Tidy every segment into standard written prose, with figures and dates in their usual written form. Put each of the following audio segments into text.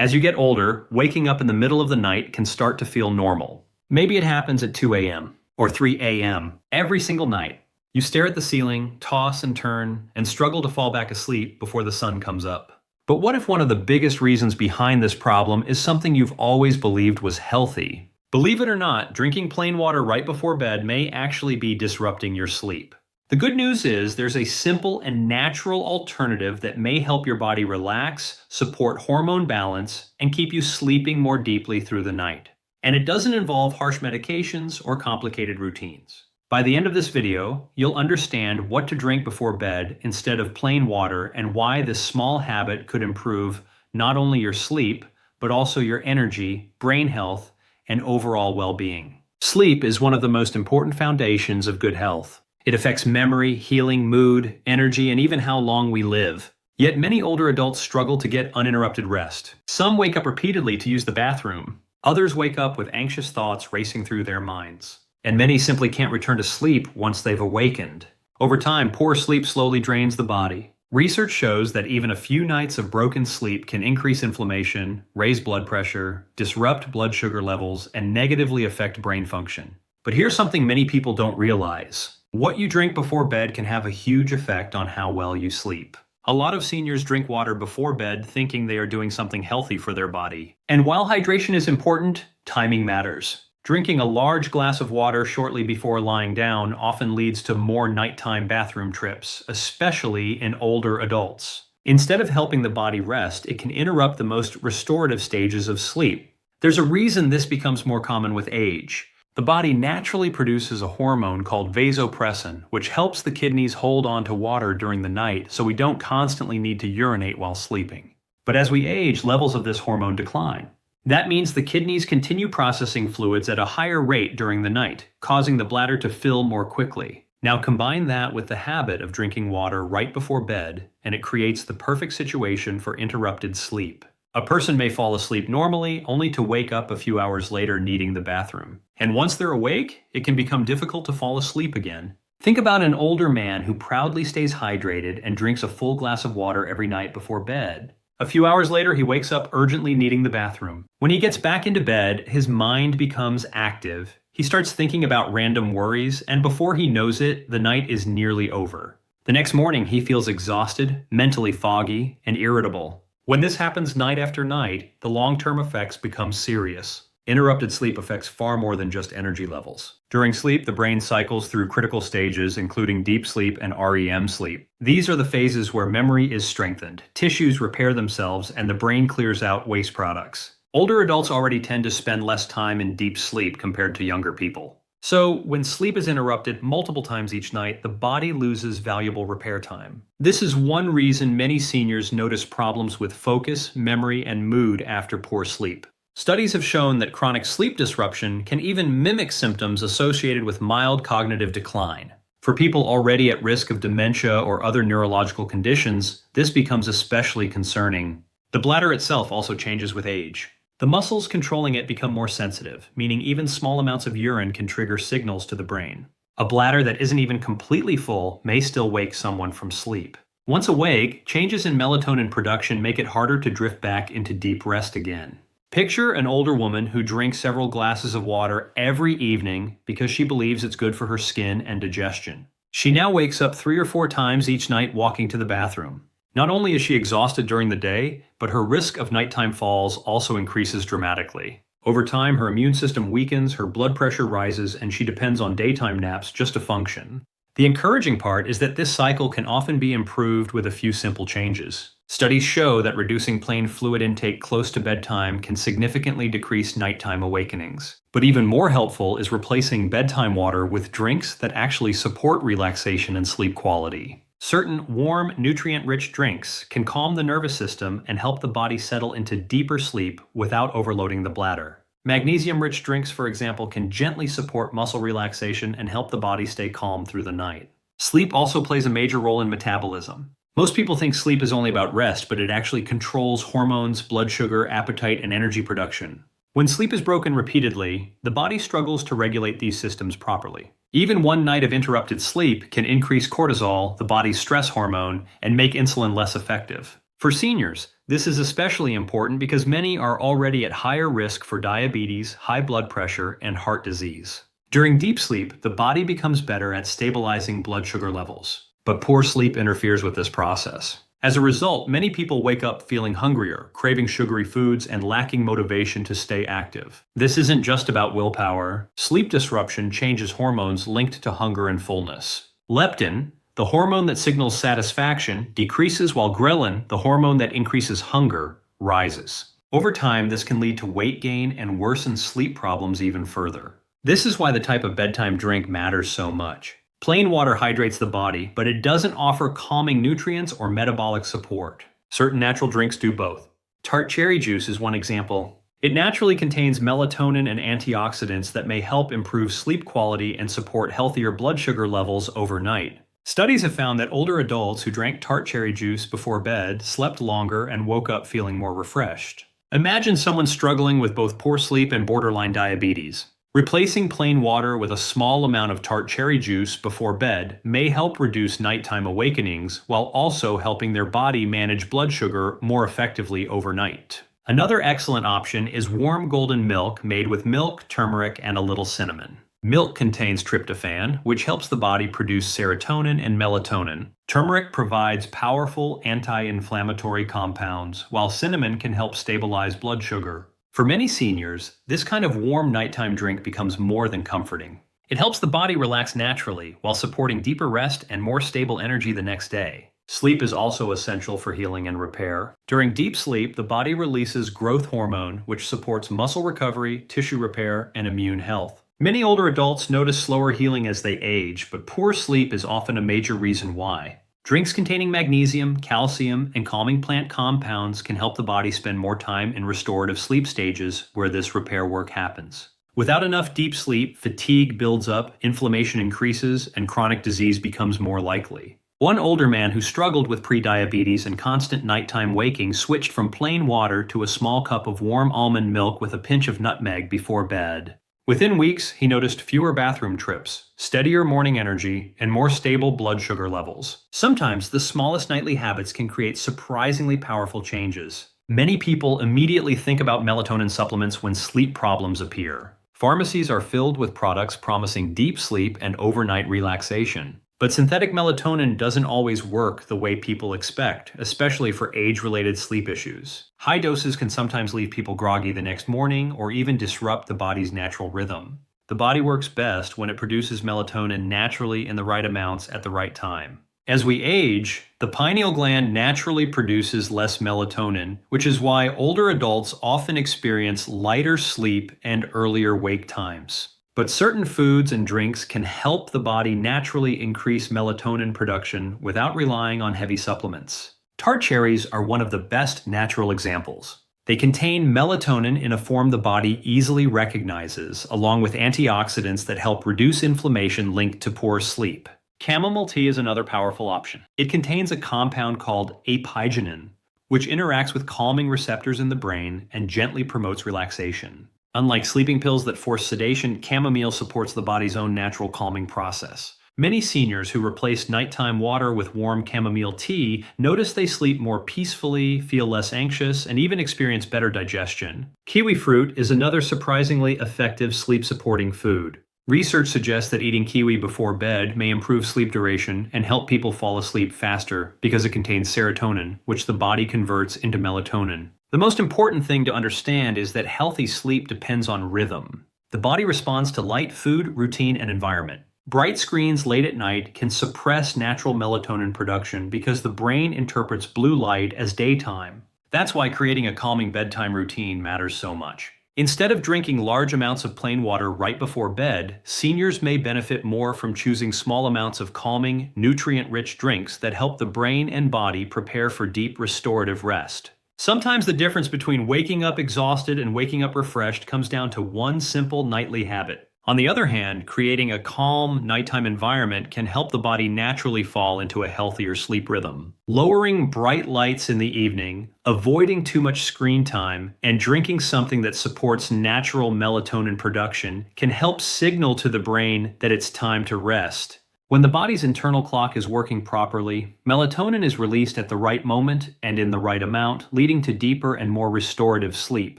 As you get older, waking up in the middle of the night can start to feel normal. Maybe it happens at 2 a.m. or 3 a.m. every single night. You stare at the ceiling, toss and turn, and struggle to fall back asleep before the sun comes up. But what if one of the biggest reasons behind this problem is something you've always believed was healthy? Believe it or not, drinking plain water right before bed may actually be disrupting your sleep. The good news is there's a simple and natural alternative that may help your body relax, support hormone balance, and keep you sleeping more deeply through the night. And it doesn't involve harsh medications or complicated routines. By the end of this video, you'll understand what to drink before bed instead of plain water and why this small habit could improve not only your sleep, but also your energy, brain health, and overall well-being. Sleep is one of the most important foundations of good health. It affects memory, healing, mood, energy, and even how long we live. Yet many older adults struggle to get uninterrupted rest. Some wake up repeatedly to use the bathroom. Others wake up with anxious thoughts racing through their minds. And many simply can't return to sleep once they've awakened. Over time, poor sleep slowly drains the body. Research shows that even a few nights of broken sleep can increase inflammation, raise blood pressure, disrupt blood sugar levels, and negatively affect brain function. But here's something many people don't realize. What you drink before bed can have a huge effect on how well you sleep. A lot of seniors drink water before bed thinking they are doing something healthy for their body. And while hydration is important, timing matters. Drinking a large glass of water shortly before lying down often leads to more nighttime bathroom trips, especially in older adults. Instead of helping the body rest, it can interrupt the most restorative stages of sleep. There's a reason this becomes more common with age. The body naturally produces a hormone called vasopressin, which helps the kidneys hold on to water during the night so we don't constantly need to urinate while sleeping. But as we age, levels of this hormone decline. That means the kidneys continue processing fluids at a higher rate during the night, causing the bladder to fill more quickly. Now combine that with the habit of drinking water right before bed, and it creates the perfect situation for interrupted sleep. A person may fall asleep normally, only to wake up a few hours later needing the bathroom. And once they're awake, it can become difficult to fall asleep again. Think about an older man who proudly stays hydrated and drinks a full glass of water every night before bed. A few hours later, he wakes up urgently needing the bathroom. When he gets back into bed, his mind becomes active. He starts thinking about random worries, and before he knows it, the night is nearly over. The next morning, he feels exhausted, mentally foggy, and irritable. When this happens night after night, the long-term effects become serious. Interrupted sleep affects far more than just energy levels. During sleep, the brain cycles through critical stages, including deep sleep and REM sleep. These are the phases where memory is strengthened, tissues repair themselves, and the brain clears out waste products. Older adults already tend to spend less time in deep sleep compared to younger people. So, when sleep is interrupted multiple times each night, the body loses valuable repair time. This is one reason many seniors notice problems with focus, memory, and mood after poor sleep. Studies have shown that chronic sleep disruption can even mimic symptoms associated with mild cognitive decline. For people already at risk of dementia or other neurological conditions, this becomes especially concerning. The bladder itself also changes with age. The muscles controlling it become more sensitive, meaning even small amounts of urine can trigger signals to the brain. A bladder that isn't even completely full may still wake someone from sleep. Once awake, changes in melatonin production make it harder to drift back into deep rest again. Picture an older woman who drinks several glasses of water every evening because she believes it's good for her skin and digestion. She now wakes up 3 or 4 times each night walking to the bathroom. Not only is she exhausted during the day, but her risk of nighttime falls also increases dramatically. Over time, her immune system weakens, her blood pressure rises, and she depends on daytime naps just to function. The encouraging part is that this cycle can often be improved with a few simple changes. Studies show that reducing plain fluid intake close to bedtime can significantly decrease nighttime awakenings. But even more helpful is replacing bedtime water with drinks that actually support relaxation and sleep quality. Certain warm, nutrient-rich drinks can calm the nervous system and help the body settle into deeper sleep without overloading the bladder. Magnesium-rich drinks, for example, can gently support muscle relaxation and help the body stay calm through the night. Sleep also plays a major role in metabolism. Most people think sleep is only about rest, but it actually controls hormones, blood sugar, appetite, and energy production. When sleep is broken repeatedly, the body struggles to regulate these systems properly. Even one night of interrupted sleep can increase cortisol, the body's stress hormone, and make insulin less effective. For seniors, This is especially important because many are already at higher risk for diabetes, high blood pressure, and heart disease. During deep sleep, the body becomes better at stabilizing blood sugar levels, but poor sleep interferes with this process. As a result, many people wake up feeling hungrier, craving sugary foods, and lacking motivation to stay active. This isn't just about willpower. Sleep disruption changes hormones linked to hunger and fullness. Leptin, the hormone that signals satisfaction, decreases while ghrelin, the hormone that increases hunger, rises. Over time, this can lead to weight gain and worsen sleep problems even further. This is why the type of bedtime drink matters so much. Plain water hydrates the body, but it doesn't offer calming nutrients or metabolic support. Certain natural drinks do both. Tart cherry juice is one example. It naturally contains melatonin and antioxidants that may help improve sleep quality and support healthier blood sugar levels overnight. Studies have found that older adults who drank tart cherry juice before bed slept longer and woke up feeling more refreshed. Imagine someone struggling with both poor sleep and borderline diabetes. Replacing plain water with a small amount of tart cherry juice before bed may help reduce nighttime awakenings while also helping their body manage blood sugar more effectively overnight. Another excellent option is warm golden milk made with milk, turmeric, and a little cinnamon. Milk contains tryptophan, which helps the body produce serotonin and melatonin. Turmeric provides powerful anti-inflammatory compounds, while cinnamon can help stabilize blood sugar. For many seniors, this kind of warm nighttime drink becomes more than comforting. It helps the body relax naturally while supporting deeper rest and more stable energy the next day. Sleep is also essential for healing and repair. During deep sleep, the body releases growth hormone, which supports muscle recovery, tissue repair, and immune health. Many older adults notice slower healing as they age, but poor sleep is often a major reason why. Drinks containing magnesium, calcium, and calming plant compounds can help the body spend more time in restorative sleep stages where this repair work happens. Without enough deep sleep, fatigue builds up, inflammation increases, and chronic disease becomes more likely. One older man who struggled with prediabetes and constant nighttime waking switched from plain water to a small cup of warm almond milk with a pinch of nutmeg before bed. Within weeks, he noticed fewer bathroom trips, steadier morning energy, and more stable blood sugar levels. Sometimes the smallest nightly habits can create surprisingly powerful changes. Many people immediately think about melatonin supplements when sleep problems appear. Pharmacies are filled with products promising deep sleep and overnight relaxation. But synthetic melatonin doesn't always work the way people expect, especially for age-related sleep issues. High doses can sometimes leave people groggy the next morning or even disrupt the body's natural rhythm. The body works best when it produces melatonin naturally in the right amounts at the right time. As we age, the pineal gland naturally produces less melatonin, which is why older adults often experience lighter sleep and earlier wake times. But certain foods and drinks can help the body naturally increase melatonin production without relying on heavy supplements. Tart cherries are one of the best natural examples. They contain melatonin in a form the body easily recognizes, along with antioxidants that help reduce inflammation linked to poor sleep. Chamomile tea is another powerful option. It contains a compound called apigenin, which interacts with calming receptors in the brain and gently promotes relaxation. Unlike sleeping pills that force sedation, chamomile supports the body's own natural calming process. Many seniors who replace nighttime water with warm chamomile tea notice they sleep more peacefully, feel less anxious, and even experience better digestion. Kiwi fruit is another surprisingly effective sleep-supporting food. Research suggests that eating kiwi before bed may improve sleep duration and help people fall asleep faster because it contains serotonin, which the body converts into melatonin. The most important thing to understand is that healthy sleep depends on rhythm. The body responds to light, food, routine, and environment. Bright screens late at night can suppress natural melatonin production because the brain interprets blue light as daytime. That's why creating a calming bedtime routine matters so much. Instead of drinking large amounts of plain water right before bed, seniors may benefit more from choosing small amounts of calming, nutrient-rich drinks that help the brain and body prepare for deep restorative rest. Sometimes the difference between waking up exhausted and waking up refreshed comes down to one simple nightly habit. On the other hand, creating a calm nighttime environment can help the body naturally fall into a healthier sleep rhythm. Lowering bright lights in the evening, avoiding too much screen time, and drinking something that supports natural melatonin production can help signal to the brain that it's time to rest. When the body's internal clock is working properly, melatonin is released at the right moment and in the right amount, leading to deeper and more restorative sleep.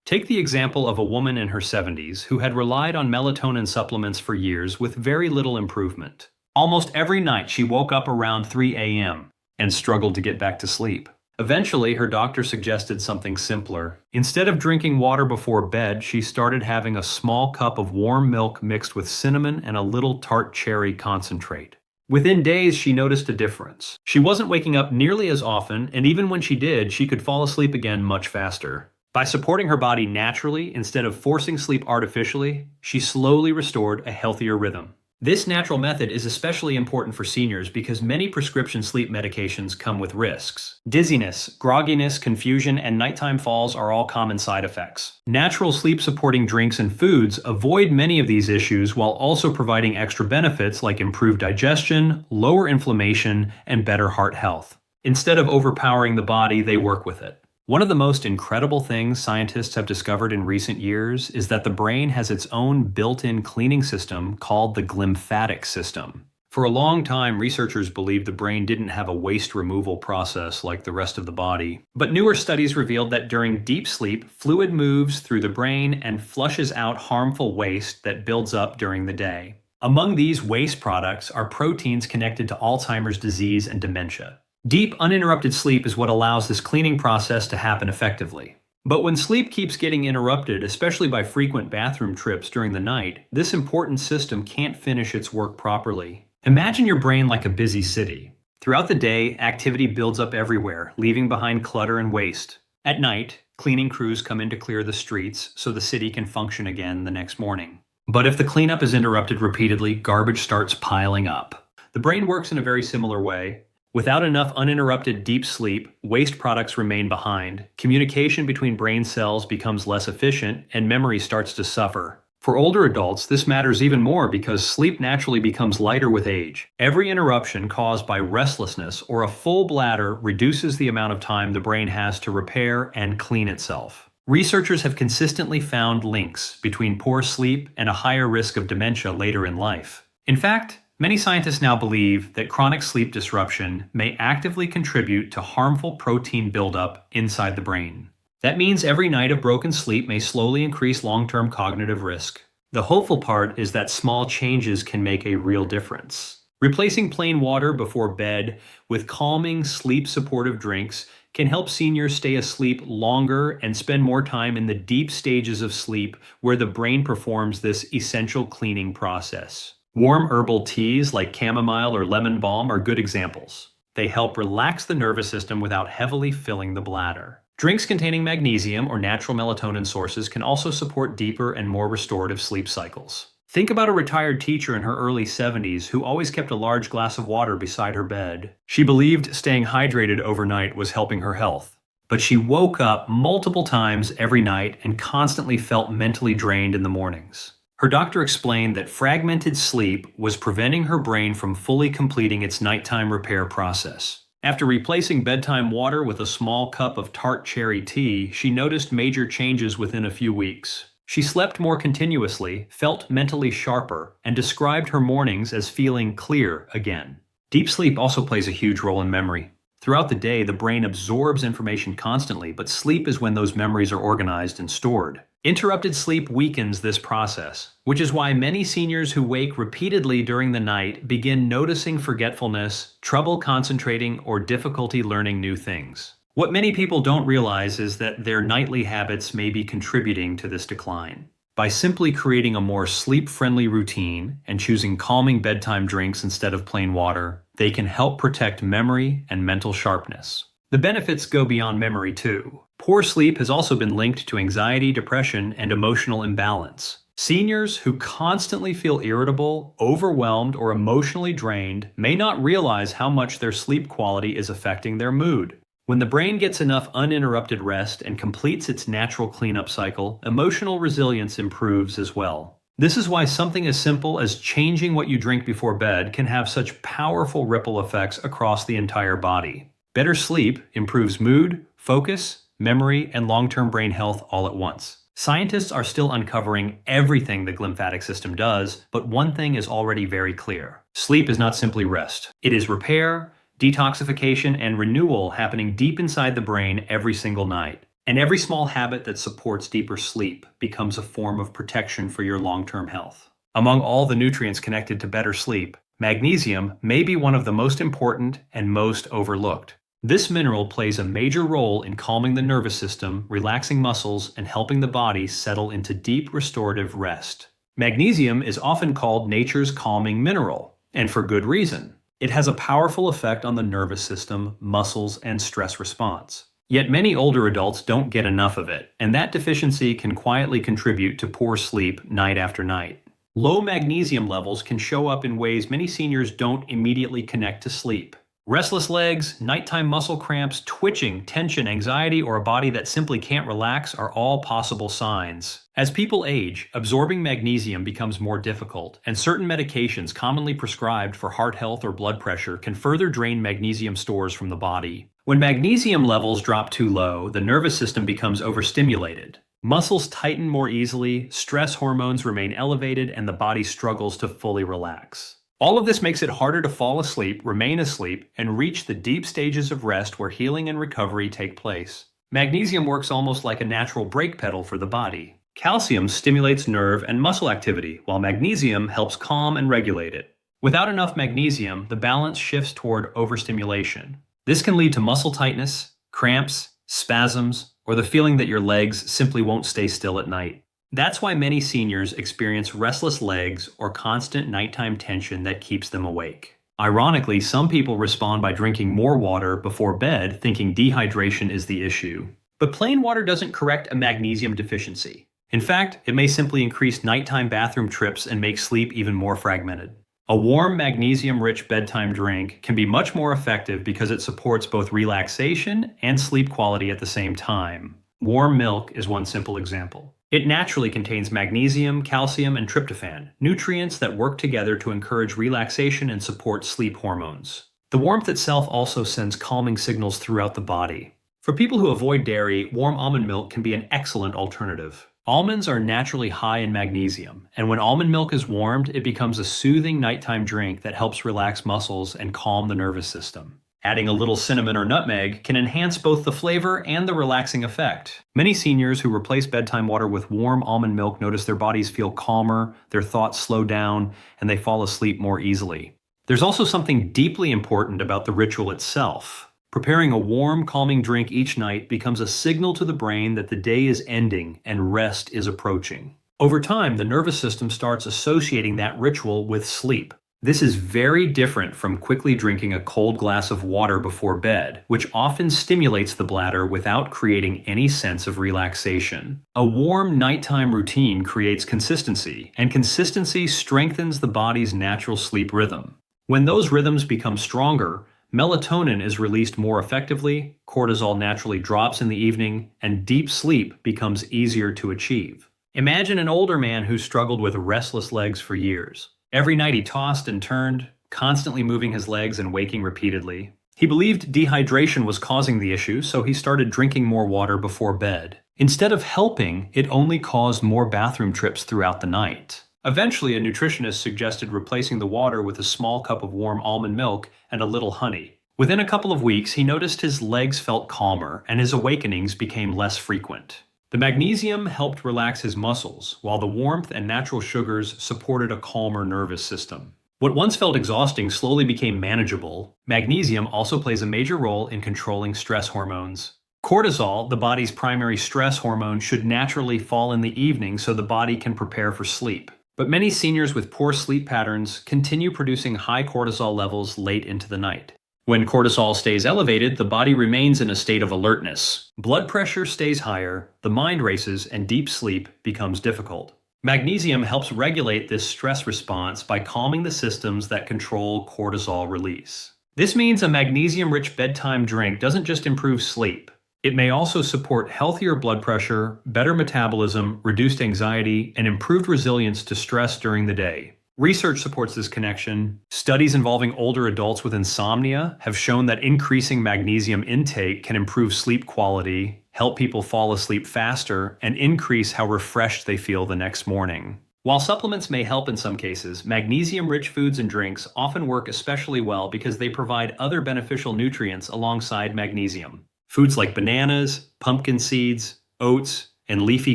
Take the example of a woman in her 70s who had relied on melatonin supplements for years with very little improvement. Almost every night she woke up around 3 a.m. and struggled to get back to sleep. Eventually, her doctor suggested something simpler. Instead of drinking water before bed, she started having a small cup of warm milk mixed with cinnamon and a little tart cherry concentrate. Within days, she noticed a difference. She wasn't waking up nearly as often, and even when she did, she could fall asleep again much faster. By supporting her body naturally instead of forcing sleep artificially, she slowly restored a healthier rhythm. This natural method is especially important for seniors because many prescription sleep medications come with risks. Dizziness, grogginess, confusion, and nighttime falls are all common side effects. Natural sleep-supporting drinks and foods avoid many of these issues while also providing extra benefits like improved digestion, lower inflammation, and better heart health. Instead of overpowering the body, they work with it. One of the most incredible things scientists have discovered in recent years is that the brain has its own built-in cleaning system called the glymphatic system. For a long time, researchers believed the brain didn't have a waste removal process like the rest of the body. But newer studies revealed that during deep sleep, fluid moves through the brain and flushes out harmful waste that builds up during the day. Among these waste products are proteins connected to Alzheimer's disease and dementia. Deep, uninterrupted sleep is what allows this cleaning process to happen effectively. But when sleep keeps getting interrupted, especially by frequent bathroom trips during the night, this important system can't finish its work properly. Imagine your brain like a busy city. Throughout the day, activity builds up everywhere, leaving behind clutter and waste. At night, cleaning crews come in to clear the streets so the city can function again the next morning. But if the cleanup is interrupted repeatedly, garbage starts piling up. The brain works in a very similar way. Without enough uninterrupted deep sleep, waste products remain behind, communication between brain cells becomes less efficient, and memory starts to suffer. For older adults, this matters even more because sleep naturally becomes lighter with age. Every interruption caused by restlessness or a full bladder reduces the amount of time the brain has to repair and clean itself. Researchers have consistently found links between poor sleep and a higher risk of dementia later in life. In fact, many scientists now believe that chronic sleep disruption may actively contribute to harmful protein buildup inside the brain. That means every night of broken sleep may slowly increase long-term cognitive risk. The hopeful part is that small changes can make a real difference. Replacing plain water before bed with calming, sleep-supportive drinks can help seniors stay asleep longer and spend more time in the deep stages of sleep where the brain performs this essential cleaning process. Warm herbal teas like chamomile or lemon balm are good examples. They help relax the nervous system without heavily filling the bladder. Drinks containing magnesium or natural melatonin sources can also support deeper and more restorative sleep cycles. Think about a retired teacher in her early 70s who always kept a large glass of water beside her bed. She believed staying hydrated overnight was helping her health. But she woke up multiple times every night and constantly felt mentally drained in the mornings. Her doctor explained that fragmented sleep was preventing her brain from fully completing its nighttime repair process. After replacing bedtime water with a small cup of tart cherry tea, she noticed major changes within a few weeks. She slept more continuously, felt mentally sharper, and described her mornings as feeling clear again. Deep sleep also plays a huge role in memory. Throughout the day, the brain absorbs information constantly, but sleep is when those memories are organized and stored. Interrupted sleep weakens this process, which is why many seniors who wake repeatedly during the night begin noticing forgetfulness, trouble concentrating, or difficulty learning new things. What many people don't realize is that their nightly habits may be contributing to this decline. By simply creating a more sleep-friendly routine and choosing calming bedtime drinks instead of plain water, they can help protect memory and mental sharpness. The benefits go beyond memory too. Poor sleep has also been linked to anxiety, depression, and emotional imbalance. Seniors who constantly feel irritable, overwhelmed, or emotionally drained may not realize how much their sleep quality is affecting their mood. When the brain gets enough uninterrupted rest and completes its natural cleanup cycle, emotional resilience improves as well. This is why something as simple as changing what you drink before bed can have such powerful ripple effects across the entire body. Better sleep improves mood, focus, memory, and long-term brain health all at once. Scientists are still uncovering everything the glymphatic system does, but one thing is already very clear. Sleep is not simply rest. It is repair, detoxification, and renewal happening deep inside the brain every single night. And every small habit that supports deeper sleep becomes a form of protection for your long-term health. Among all the nutrients connected to better sleep, magnesium may be one of the most important and most overlooked. This mineral plays a major role in calming the nervous system, relaxing muscles, and helping the body settle into deep restorative rest. Magnesium is often called nature's calming mineral, and for good reason. It has a powerful effect on the nervous system, muscles, and stress response. Yet many older adults don't get enough of it, and that deficiency can quietly contribute to poor sleep night after night. Low magnesium levels can show up in ways many seniors don't immediately connect to sleep. Restless legs, nighttime muscle cramps, twitching, tension, anxiety, or a body that simply can't relax are all possible signs. As people age, absorbing magnesium becomes more difficult, and certain medications commonly prescribed for heart health or blood pressure can further drain magnesium stores from the body. When magnesium levels drop too low, the nervous system becomes overstimulated. Muscles tighten more easily, stress hormones remain elevated, and the body struggles to fully relax. All of this makes it harder to fall asleep, remain asleep, and reach the deep stages of rest where healing and recovery take place. Magnesium works almost like a natural brake pedal for the body. Calcium stimulates nerve and muscle activity, while magnesium helps calm and regulate it. Without enough magnesium, the balance shifts toward overstimulation. This can lead to muscle tightness, cramps, spasms, or the feeling that your legs simply won't stay still at night. That's why many seniors experience restless legs or constant nighttime tension that keeps them awake. Ironically, some people respond by drinking more water before bed, thinking dehydration is the issue. But plain water doesn't correct a magnesium deficiency. In fact, it may simply increase nighttime bathroom trips and make sleep even more fragmented. A warm, magnesium-rich bedtime drink can be much more effective because it supports both relaxation and sleep quality at the same time. Warm milk is one simple example. It naturally contains magnesium, calcium, and tryptophan, nutrients that work together to encourage relaxation and support sleep hormones. The warmth itself also sends calming signals throughout the body. For people who avoid dairy, warm almond milk can be an excellent alternative. Almonds are naturally high in magnesium, and when almond milk is warmed, it becomes a soothing nighttime drink that helps relax muscles and calm the nervous system. Adding a little cinnamon or nutmeg can enhance both the flavor and the relaxing effect. Many seniors who replace bedtime water with warm almond milk notice their bodies feel calmer, their thoughts slow down, and they fall asleep more easily. There's also something deeply important about the ritual itself. Preparing a warm, calming drink each night becomes a signal to the brain that the day is ending and rest is approaching. Over time, the nervous system starts associating that ritual with sleep. This is very different from quickly drinking a cold glass of water before bed, which often stimulates the bladder without creating any sense of relaxation. A warm nighttime routine creates consistency, and consistency strengthens the body's natural sleep rhythm. When those rhythms become stronger, melatonin is released more effectively, cortisol naturally drops in the evening, and deep sleep becomes easier to achieve. Imagine an older man who struggled with restless legs for years. Every night he tossed and turned, constantly moving his legs and waking repeatedly. He believed dehydration was causing the issue, so he started drinking more water before bed. Instead of helping, it only caused more bathroom trips throughout the night. Eventually, a nutritionist suggested replacing the water with a small cup of warm almond milk and a little honey. Within a couple of weeks, he noticed his legs felt calmer and his awakenings became less frequent. The magnesium helped relax his muscles, while the warmth and natural sugars supported a calmer nervous system. What once felt exhausting slowly became manageable. Magnesium also plays a major role in controlling stress hormones. Cortisol, the body's primary stress hormone, should naturally fall in the evening so the body can prepare for sleep. But many seniors with poor sleep patterns continue producing high cortisol levels late into the night. When cortisol stays elevated, the body remains in a state of alertness. Blood pressure stays higher, the mind races, and deep sleep becomes difficult. Magnesium helps regulate this stress response by calming the systems that control cortisol release. This means a magnesium-rich bedtime drink doesn't just improve sleep. It may also support healthier blood pressure, better metabolism, reduced anxiety, and improved resilience to stress during the day. Research supports this connection. Studies involving older adults with insomnia have shown that increasing magnesium intake can improve sleep quality, help people fall asleep faster, and increase how refreshed they feel the next morning. While supplements may help in some cases, magnesium-rich foods and drinks often work especially well because they provide other beneficial nutrients alongside magnesium. Foods like bananas, pumpkin seeds, oats, and leafy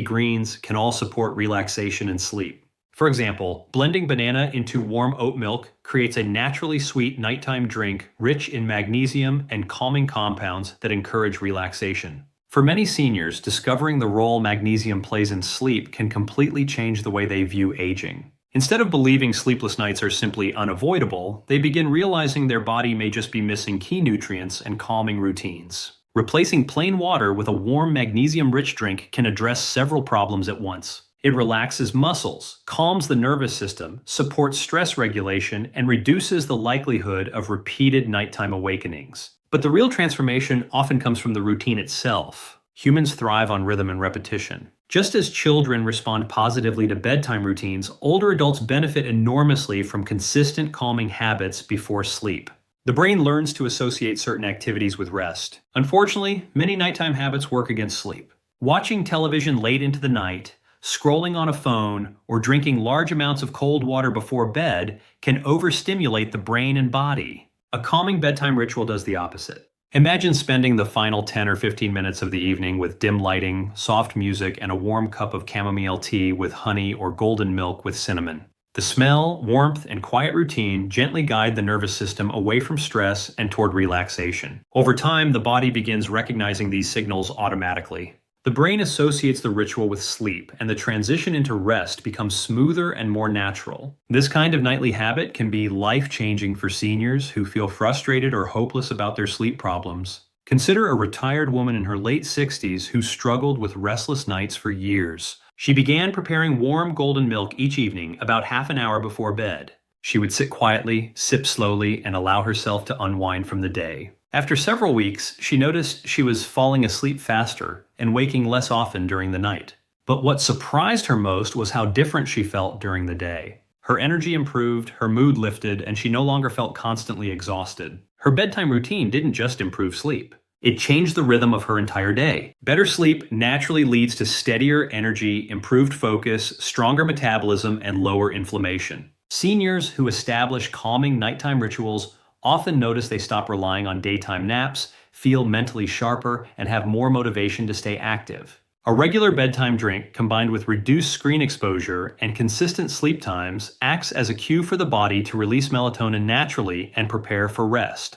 greens can all support relaxation and sleep. For example, blending banana into warm oat milk creates a naturally sweet nighttime drink rich in magnesium and calming compounds that encourage relaxation. For many seniors, discovering the role magnesium plays in sleep can completely change the way they view aging. Instead of believing sleepless nights are simply unavoidable, they begin realizing their body may just be missing key nutrients and calming routines. Replacing plain water with a warm magnesium-rich drink can address several problems at once. It relaxes muscles, calms the nervous system, supports stress regulation, and reduces the likelihood of repeated nighttime awakenings. But the real transformation often comes from the routine itself. Humans thrive on rhythm and repetition. Just as children respond positively to bedtime routines, older adults benefit enormously from consistent calming habits before sleep. The brain learns to associate certain activities with rest. Unfortunately, many nighttime habits work against sleep. Watching television late into the night, scrolling on a phone, or drinking large amounts of cold water before bed can overstimulate the brain and body. A calming bedtime ritual does the opposite. Imagine spending the final 10 or 15 minutes of the evening with dim lighting, soft music, and a warm cup of chamomile tea with honey or golden milk with cinnamon. The smell, warmth, and quiet routine gently guide the nervous system away from stress and toward relaxation. Over time, the body begins recognizing these signals automatically. The brain associates the ritual with sleep, and the transition into rest becomes smoother and more natural. This kind of nightly habit can be life-changing for seniors who feel frustrated or hopeless about their sleep problems. Consider a retired woman in her late 60s who struggled with restless nights for years. She began preparing warm golden milk each evening about half an hour before bed. She would sit quietly, sip slowly, and allow herself to unwind from the day. After several weeks, she noticed she was falling asleep faster and waking less often during the night. But what surprised her most was how different she felt during the day. Her energy improved, her mood lifted, and she no longer felt constantly exhausted. Her bedtime routine didn't just improve sleep. It changed the rhythm of her entire day. Better sleep naturally leads to steadier energy, improved focus, stronger metabolism, and lower inflammation. Seniors who establish calming nighttime rituals often notice they stop relying on daytime naps, feel mentally sharper, and have more motivation to stay active. A regular bedtime drink combined with reduced screen exposure and consistent sleep times acts as a cue for the body to release melatonin naturally and prepare for rest.